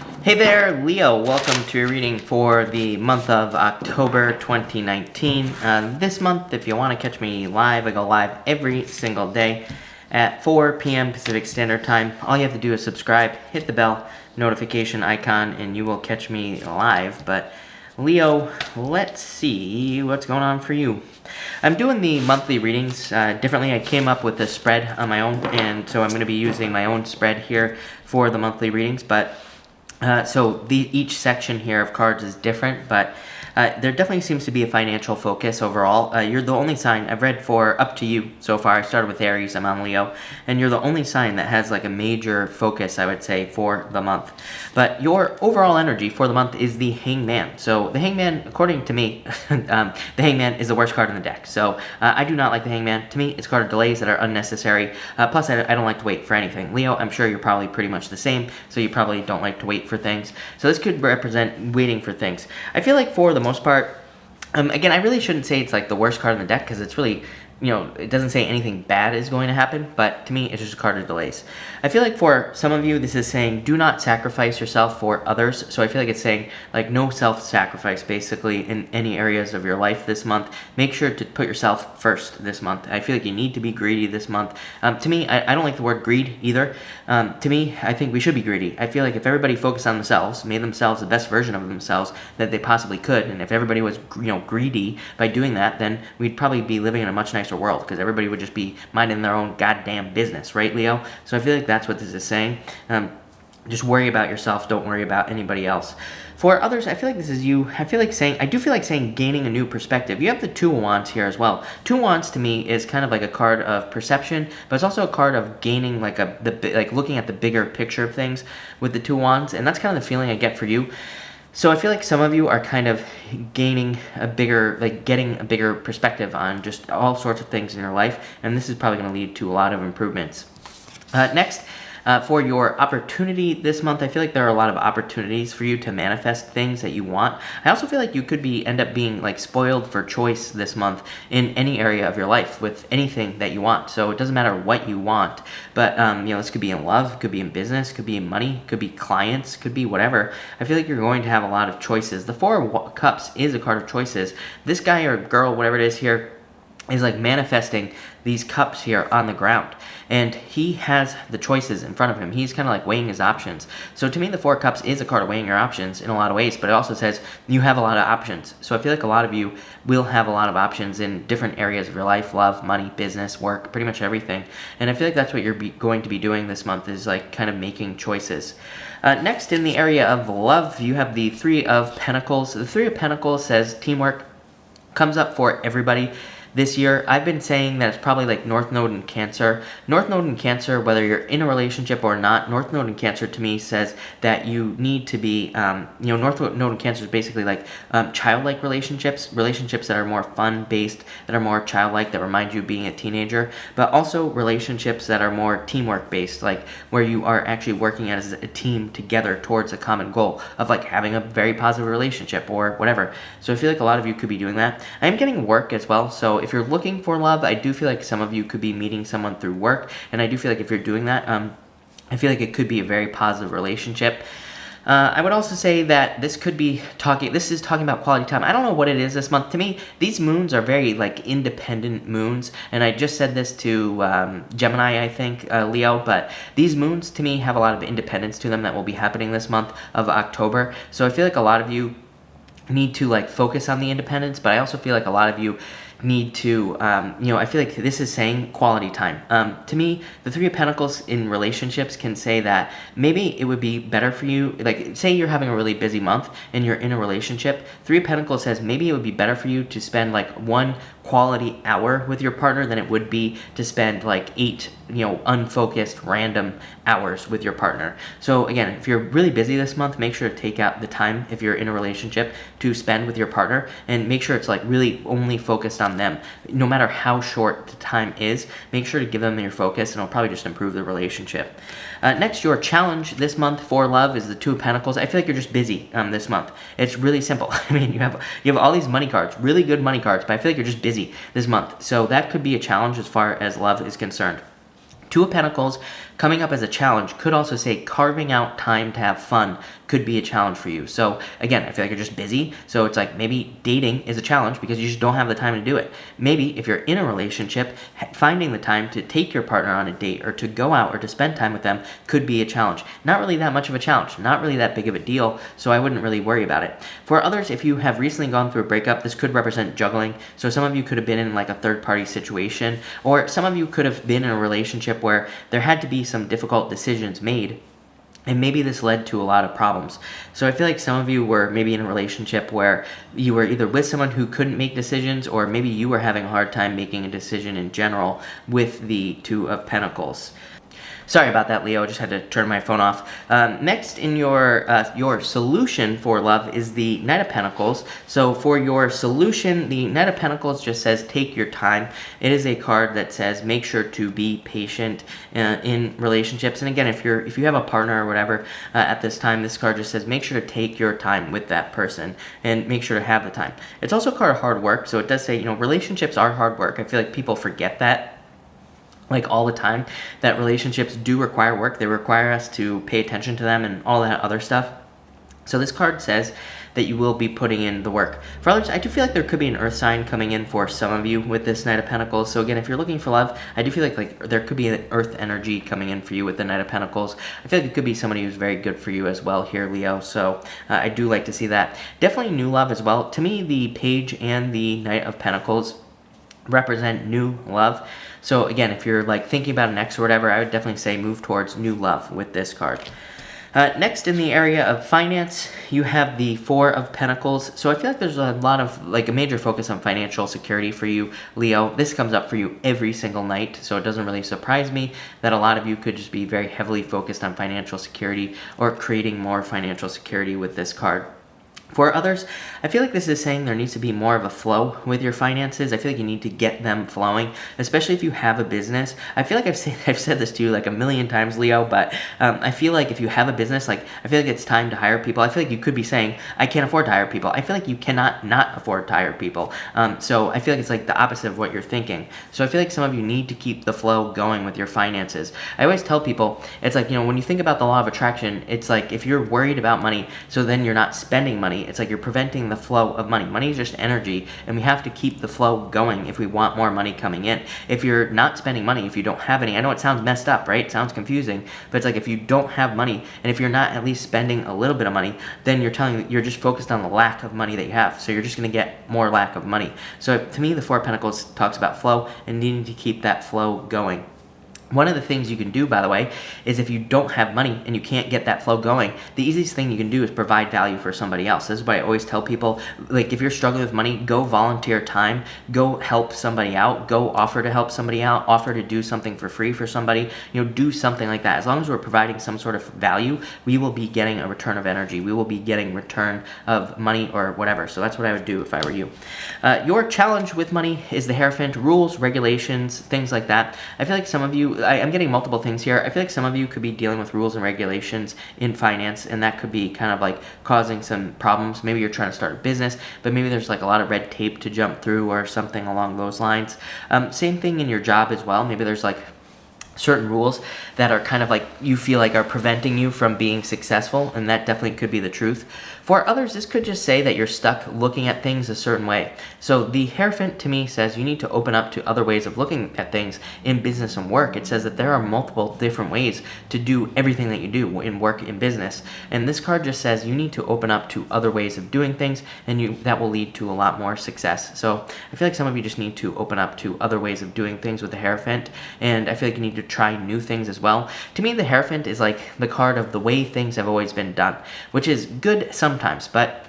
Hey there, Leo. Welcome to your reading for the month of October 2019. This month, if you want to catch me live, I go live every single day at 4 p.m. Pacific Standard Time. All you have to do is subscribe, hit the bell notification icon, and you will catch me live. But Leo, let's see what's going on for you. I'm doing the monthly readings differently. I came up with a spread on my own, and so I'm going to be using my own spread here for the monthly readings. But so each section here of cards is different, but there definitely seems to be a financial focus overall. You're the only sign I've read for up to you so far. I started with Aries, I'm on Leo, and you're the only sign that has like a major focus, I would say, for the month. But your overall energy for the month is the Hangman. So the Hangman, according to me, the Hangman is the worst card in the deck. So I do not like the Hangman. To me, it's a card of delays that are unnecessary. Plus, I don't like to wait for anything. Leo, I'm sure you're probably pretty much the same, so you probably don't like to wait for things. So this could represent waiting for things. I feel like for the most part, again, I really shouldn't say it's like the worst card in the deck because it's really, it doesn't say anything bad is going to happen, but to me, it's just a card of delays. I feel like for some of you, this is saying do not sacrifice yourself for others. So I feel like it's saying like no self-sacrifice basically in any areas of your life this month. Make sure to put yourself first this month. I feel like you need to be greedy this month. To me, I don't like the word greed either. To me, I think we should be greedy. I feel like if everybody focused on themselves, made themselves the best version of themselves that they possibly could, and if everybody was greedy by doing that, then we'd probably be living in a much nicer world because everybody would just be minding their own goddamn business, right, Leo? So I feel like that's what this is saying. Just worry about yourself. Don't worry about anybody else. For others, I feel like this is you. I do feel like saying gaining a new perspective. You have the Two of Wands here as well. Two of Wands to me is kind of like a card of perception, but it's also a card of gaining like looking at the bigger picture of things with the Two of Wands, and that's kind of the feeling I get for you. So I feel like some of you are kind of getting a bigger perspective on just all sorts of things in your life, and this is probably going to lead to a lot of improvements. Next, for your opportunity this month, I feel like there are a lot of opportunities for you to manifest things that you want. I also feel like you could end up being like spoiled for choice this month in any area of your life with anything that you want. So it doesn't matter what you want, but this could be in love, could be in business, could be in money, could be clients, could be whatever. I feel like you're going to have a lot of choices. The Four of Cups is a card of choices. This guy or girl, whatever it is here, is like manifesting these cups here on the ground, and he has the choices in front of him. He's kind of like weighing his options. So to me, the Four of Cups is a card of weighing your options in a lot of ways, but it also says you have a lot of options. So I feel like a lot of you will have a lot of options in different areas of your life: love, money, business, work, pretty much everything. And I feel like that's what you're going to be doing this month, is like kind of making choices. Next, in the area of love, you have the Three of Pentacles. The Three of Pentacles says teamwork comes up for everybody this year. I've been saying that it's probably like North Node in Cancer. North Node in Cancer, whether you're in a relationship or not, North Node in Cancer to me says that you need to be, North Node in Cancer is basically like childlike relationships that are more fun-based, that are more childlike, that remind you of being a teenager, but also relationships that are more teamwork-based, like where you are actually working as a team together towards a common goal of like having a very positive relationship or whatever. So I feel like a lot of you could be doing that. I'm getting work as well, so if you're looking for love, I do feel like some of you could be meeting someone through work, and I do feel like if you're doing that, I feel like it could be a very positive relationship. I would also say that this is talking about quality time. I don't know what it is this month. To me, these moons are very like independent moons, and I just said this to Gemini, I think, Leo, but these moons to me have a lot of independence to them that will be happening this month of October. So I feel like a lot of you need to like focus on the independence, but I also feel like a lot of you need to, I feel like this is saying quality time. To me, the Three of Pentacles in relationships can say that maybe it would be better for you, like say you're having a really busy month and you're in a relationship. Three of Pentacles says maybe it would be better for you to spend like one quality hour with your partner than it would be to spend like 8 unfocused random hours with your partner. So again, if you're really busy this month, make sure to take out the time, if you're in a relationship, to spend with your partner, and make sure it's like really only focused on them. No matter how short the time is, make sure to give them your focus, and it'll probably just improve the relationship. Next, your challenge this month for love is the Two of Pentacles. I feel like you're just busy this month. It's really simple. I mean, you have all these money cards, really good money cards, but I feel like you're just busy this month. So that could be a challenge as far as love is concerned. Two of Pentacles coming up as a challenge could also say carving out time to have fun could be a challenge for you. So again, I feel like you're just busy. So it's like maybe dating is a challenge because you just don't have the time to do it. Maybe if you're in a relationship, finding the time to take your partner on a date or to go out or to spend time with them could be a challenge. Not really that much of a challenge, not really that big of a deal, so I wouldn't really worry about it. For others, if you have recently gone through a breakup, this could represent juggling. So some of you could have been in like a third-party situation, or some of you could have been in a relationship where there had to be some difficult decisions made. And maybe this led to a lot of problems. So I feel like some of you were maybe in a relationship where you were either with someone who couldn't make decisions, or maybe you were having a hard time making a decision in general with the Two of Pentacles. Sorry about that, Leo. I just had to turn my phone off. Next in your solution for love is the Knight of Pentacles. So for your solution, the Knight of Pentacles just says take your time. It is a card that says make sure to be patient in relationships. And again, if you have a partner or whatever at this time, this card just says make sure to take your time with that person and make sure to have the time. It's also a card of hard work. So it does say, relationships are hard work. I feel like people forget that, like all the time, that relationships do require work. They require us to pay attention to them and all that other stuff. So this card says that you will be putting in the work. For others, I do feel like there could be an earth sign coming in for some of you with this Knight of Pentacles. So again, if you're looking for love, I do feel like there could be an earth energy coming in for you with the Knight of Pentacles. I feel like it could be somebody who's very good for you as well here, Leo. So I do like to see that. Definitely new love as well. To me, the Page and the Knight of Pentacles represent new love. So again, if you're like thinking about an ex or whatever, I would definitely say move towards new love with this card. Next, in the area of finance, you have the Four of Pentacles. So I feel like there's a lot of, like, a major focus on financial security for you, Leo. This comes up for you every single night, so it doesn't really surprise me that a lot of you could just be very heavily focused on financial security or creating more financial security with this card. For others, I feel like this is saying there needs to be more of a flow with your finances. I feel like you need to get them flowing, especially if you have a business. I feel like I've said this to you like a million times, Leo, but I feel like if you have a business, like I feel like it's time to hire people. I feel like you could be saying, I can't afford to hire people. I feel like you cannot not afford to hire people. So I feel like it's like the opposite of what you're thinking. So I feel like some of you need to keep the flow going with your finances. I always tell people, it's like, when you think about the law of attraction, it's like if you're worried about money, so then you're not spending money, it's like you're preventing the flow of money. Money is just energy, and we have to keep the flow going if we want more money coming in. If you're not spending money, if you don't have any, I know it sounds messed up, right? It sounds confusing, but it's like if you don't have money, and if you're not at least spending a little bit of money, then you're just focused on the lack of money that you have. So you're just going to get more lack of money. So to me, the Four of Pentacles talks about flow and needing to keep that flow going. One of the things you can do, by the way, is if you don't have money and you can't get that flow going, the easiest thing you can do is provide value for somebody else. This is why I always tell people, like, if you're struggling with money, go volunteer time, go help somebody out, go offer to help somebody out, offer to do something for free for somebody, do something like that. As long as we're providing some sort of value, we will be getting a return of energy. We will be getting return of money or whatever. So that's what I would do if I were you. Your challenge with money is the Hierophant, rules, regulations, things like that. I feel like some of you, I'm getting multiple things here. I feel like some of you could be dealing with rules and regulations in finance, and that could be kind of like causing some problems. Maybe you're trying to start a business, but maybe there's like a lot of red tape to jump through or something along those lines. Same thing in your job as well. Maybe there's like certain rules that are kind of like you feel like are preventing you from being successful, and that definitely could be the truth. For others, this could just say that you're stuck looking at things a certain way. So the Hierophant to me says you need to open up to other ways of looking at things in business and work. It says that there are multiple different ways to do everything that you do in work and business. And this card just says you need to open up to other ways of doing things, and that will lead to a lot more success. So I feel like some of you just need to open up to other ways of doing things with the Hierophant, and I feel like you need to try new things as well. To me, the Hierophant is like the card of the way things have always been done, which is good sometimes, but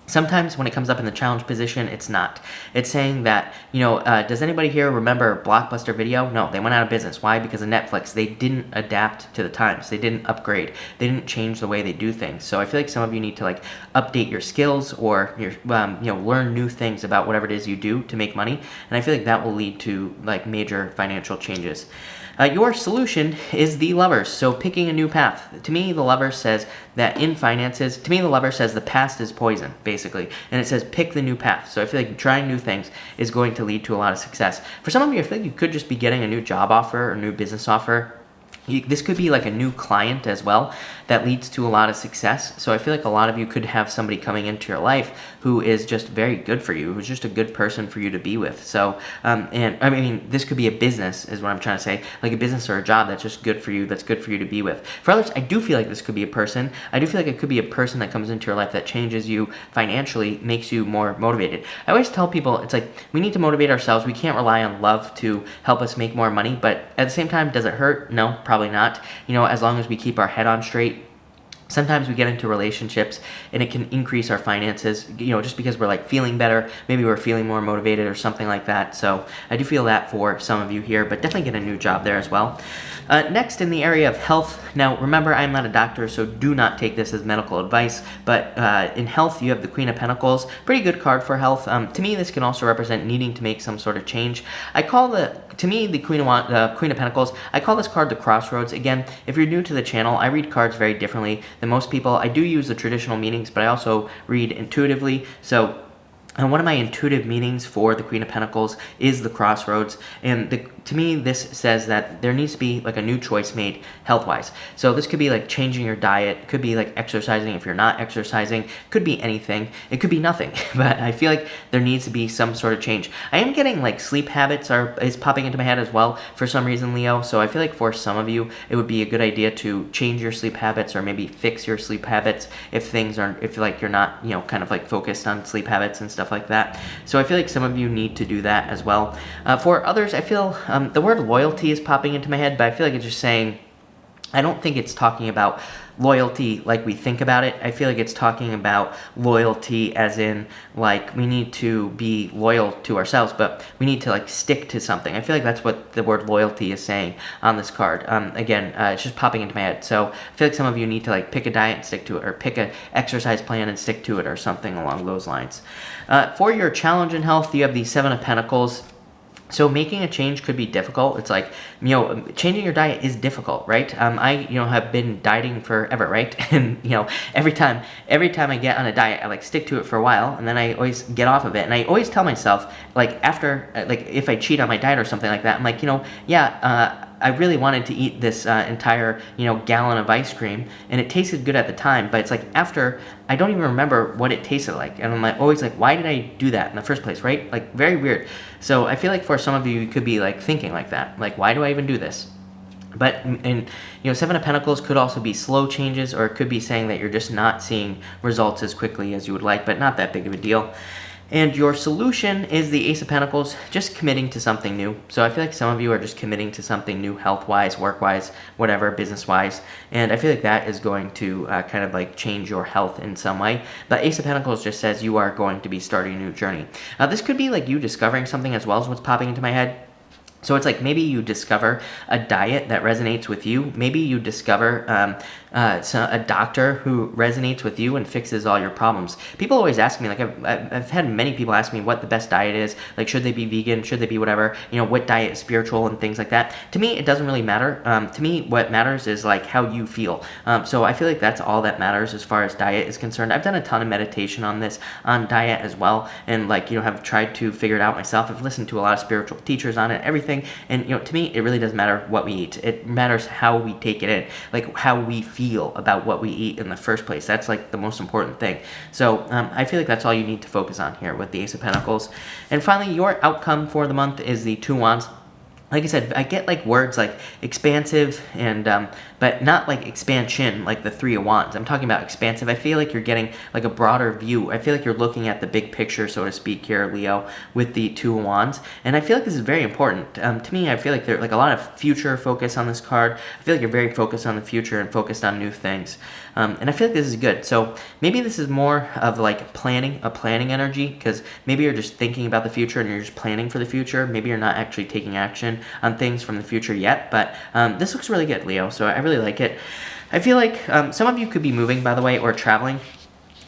sometimes when it comes up in the challenge position, it's not. It's saying that, does anybody here remember Blockbuster Video? No, they went out of business. Why? Because of Netflix. They didn't adapt to the times. They didn't upgrade. They didn't change the way they do things. So I feel like some of you need to like update your skills or learn new things about whatever it is you do to make money. And I feel like that will lead to like major financial changes. Your solution is the Lovers, so picking a new path. To me, the Lovers says that in finances, to me, the Lover says the past is poison, basically. And it says pick the new path. So I feel like trying new things is going to lead to a lot of success. For some of you, I feel like you could just be getting a new job offer or new business offer This could be like a new client as well that leads to a lot of success. So I feel like a lot of you could have somebody coming into your life who is just very good for you, who's just a good person for you to be with. So, and I mean, this could be a business is what I'm trying to say, like a business or a job that's just good for you, that's good for you to be with. For others, I do feel like this could be a person. I do feel like it could be a person that comes into your life that changes you financially, makes you more motivated. I always tell people, it's like, we need to motivate ourselves. We can't rely on love to help us make more money, but at the same time, does it hurt? No, probably not. As long as we keep our head on straight. Sometimes we get into relationships and it can increase our finances, just because we're like feeling better. Maybe we're feeling more motivated or something like that. So I do feel that for some of you here, but definitely get a new job there as well. Next, in the area of health. Now, remember, I'm not a doctor, so do not take this as medical advice. But in health, you have the Queen of Pentacles. Pretty good card for health. To me, this can also represent needing to make some sort of change. I call the Queen of Pentacles, I call this card the Crossroads. Again, if you're new to the channel, I read cards very differently than most people. I do use the traditional meanings, but I also read intuitively. So one of my intuitive meanings for the Queen of Pentacles is the Crossroads, and to me this says that there needs to be like a new choice made health-wise. So this could be like changing your diet, could be like exercising if you're not exercising, could be anything, it could be nothing, but I feel like there needs to be some sort of change. I am getting like sleep habits is popping into my head as well for some reason, Leo, so I feel like for some of you it would be a good idea to change your sleep habits or maybe fix your sleep habits if like you're not kind of like focused on sleep habits and stuff like that. So I feel like some of you need to do that as well. For others, I feel the word loyalty is popping into my head, but I feel like it's just saying, I don't think it's talking about loyalty like we think about it. I feel like it's talking about loyalty as in like we need to be loyal to ourselves, but we need to like stick to something. I feel like that's what the word loyalty is saying on this card. Again, it's just popping into my head. So I feel like some of you need to like pick a diet and stick to it, or pick an exercise plan and stick to it, or something along those lines. For your challenge in health, you have the Seven of Pentacles. So making a change could be difficult. It's like, changing your diet is difficult, right? I, have been dieting forever, right? And, every time I get on a diet, I like stick to it for a while, and then I always get off of it. And I always tell myself, like after, like if I cheat on my diet or something like that, I'm like, I really wanted to eat this entire, gallon of ice cream, and it tasted good at the time, but it's like after, I don't even remember what it tasted like, and I'm like always like, why did I do that in the first place, right? Like, very weird. So I feel like for some of you, you could be like thinking like that, like, why do I even do this? But, and Seven of Pentacles could also be slow changes, or it could be saying that you're just not seeing results as quickly as you would like, but not that big of a deal. And your solution is the Ace of Pentacles, just committing to something new. So I feel like some of you are just committing to something new, health-wise, work-wise, whatever, business-wise. And I feel like that is going to kind of like change your health in some way. But Ace of Pentacles just says you are going to be starting a new journey. This could be like you discovering something as well as what's popping into my head. So it's like maybe you discover a diet that resonates with you. Maybe you discover a doctor who resonates with you and fixes all your problems. People always ask me, like I've had many people ask me what the best diet is. Like, should they be vegan? Should they be whatever? What diet is spiritual and things like that. To me, it doesn't really matter. To me, what matters is like how you feel. So I feel like that's all that matters as far as diet is concerned. I've done a ton of meditation on diet as well, and like have tried to figure it out myself. I've listened to a lot of spiritual teachers on it, everything. And to me, it really doesn't matter what we eat. It matters how we take it in, like how we feel about what we eat in the first place. That's like the most important thing. So I feel like that's all you need to focus on here with the Ace of Pentacles. And finally, your outcome for the month is the Two Wands. Like I said, I get like words like expansive and, but not like expansion, like the Three of Wands. I'm talking about expansive. I feel like you're getting like a broader view. I feel like you're looking at the big picture, so to speak, here, Leo, with the Two of Wands. And I feel like this is very important. To me, I feel like there's like a lot of future focus on this card. I feel like you're very focused on the future and focused on new things. And I feel like this is good. So maybe this is more of like a planning energy, because maybe you're just thinking about the future and you're just planning for the future. Maybe you're not actually taking action on things from the future yet, but this looks really good, Leo, so I really like it. I feel like some of you could be moving, by the way, or traveling.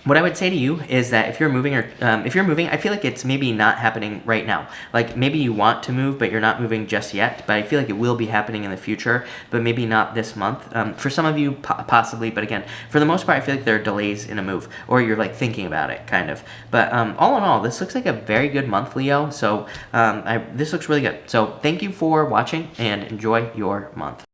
What I would say to you is that if you're moving, I feel like it's maybe not happening right now. Like maybe you want to move, but you're not moving just yet. But I feel like it will be happening in the future, but maybe not this month. For some of you, possibly. But again, for the most part, I feel like there are delays in a move, or you're like thinking about it, kind of. But all in all, this looks like a very good month, Leo. So this looks really good. So thank you for watching, and enjoy your month.